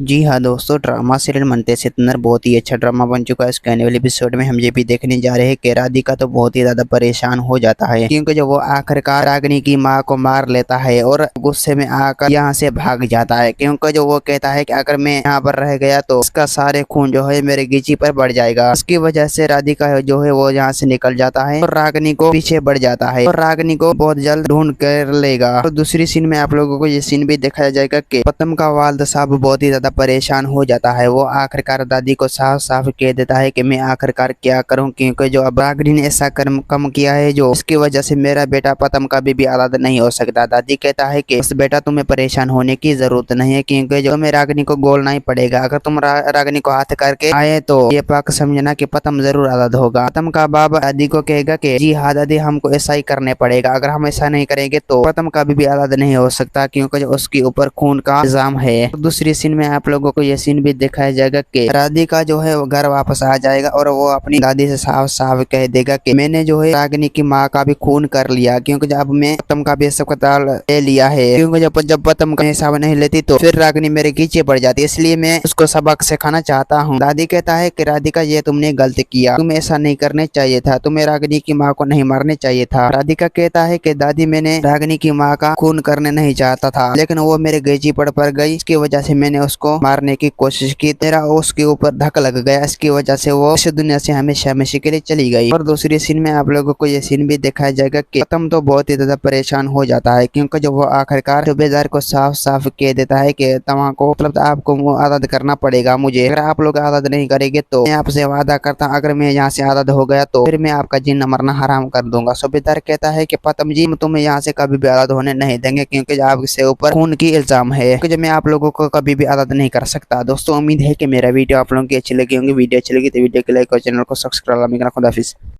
जी हाँ दोस्तों, drama serial मनते सितनर बहुत ही अच्छा ड्रामा बन चुका है। इसके आने वाले एपिसोड में हम ये भी देखने जा रहे हैं कि राधिका तो बहुत ही ज्यादा परेशान हो जाता है, क्योंकि जब वो आखिरकार रागिनी की माँ को मार लेता है और गुस्से में आकर यहाँ से भाग जाता है, क्योंकि जो वो कहता है कि अगर मैं यहाँ पर रह गया तो उसका सारे खून जो है मेरे गिची पर बढ़ जाएगा। इसकी वजह से राधिका जो है वो यहाँ से निकल जाता है और रागिनी को पीछे बढ़ जाता है और रागिनी को बहुत जल्द ढूंढ कर लेगा। और दूसरी सीन में आप लोगों को ये सीन भी दिखाया जाएगा कि पतम का वालिद साहब बहुत ही ज्यादा परेशान हो जाता है। वो आखिरकार दादी को साफ साफ कह देता है कि मैं आखिरकार क्या करूं, क्योंकि जो अब रागिनी ने ऐसा कर्म कम किया है जो उसकी वजह से मेरा बेटा पतम का भी आजाद नहीं हो सकता। दादी कहता है कि बस बेटा तुम्हें परेशान होने की जरूरत नहीं है, क्योंकि जो तुम्हें रागिनी को गोलना ही पड़ेगा। अगर तुम रागिनी को हाथ करके आए तो ये पक्का समझना कि पतम जरूर आजाद होगा। पतम का बाबा दादी को कहेगा कि जी हाँ दादी, हमको ऐसा ही करने पड़ेगा। अगर हम ऐसा नहीं करेंगे तो पतम का भी आजाद नहीं हो सकता, क्योंकि उसके ऊपर खून का इल्जाम है। दूसरी सीन में आप लोगों को ये सीन भी दिखाया जाएगा कि राधिका जो है वो घर वापस आ जाएगा और वो अपनी दादी से साफ साफ कह देगा कि मैंने जो है रागिनी की माँ का भी खून कर लिया, क्योंकि जब मैं पतम का भी अस्पताल ले लिया है, क्योंकि जब पतम का हिसाब नहीं लेती तो फिर रागिनी मेरे पीछे पड़ जाती, इसलिए मैं उसको सबक सिखाना चाहता हूँ। दादी कहता है कि राधिका ये तुमने गलत किया, तुम्हें ऐसा नहीं करने चाहिए था, तुम्हें रागिनी की माँ को नहीं मारने चाहिए था। राधिका कहता है कि दादी मैंने रागिनी की माँ का खून करने नहीं चाहता था, लेकिन वो मेरे गेजी पड़ गई, इसकी वजह से मैंने उसको मारने की कोशिश की, तेरा उसके ऊपर धक लग गया, इसकी वजह से वो इस दुनिया से हमेशा हमेशा के लिए चली गई। और दूसरी सीन में आप लोगों को ये सीन भी दिखाया जाएगा कि पतम तो बहुत ही ज्यादा परेशान हो जाता है, क्योंकि जब वो आखिरकार सूबेदार को साफ साफ कह देता है कि तमाको मतलब आपको आजाद करना पड़ेगा मुझे, अगर आप लोग आजाद नहीं करेंगे तो मैं आपसे वादा करता हूँ अगर मैं यहाँ से आजाद हो गया तो फिर मैं आपका जिन्ना मरना हराम कर दूंगा। सूबेदार कहता है कि पतम जी, तुम्हें यहाँ से कभी भी आजाद होने नहीं देंगे, क्योंकि आपसे ऊपर खून की इल्जाम है, क्योंकि मैं आप लोगों को कभी भी आजाद नहीं कर सकता। दोस्तों उम्मीद है कि मेरा वीडियो आप लोगों की अच्छी लगी होंगी। वीडियो अच्छी लगी तो वीडियो को लाइक और चैनल को सब्सक्राइब करना। खुदा हाफिज़।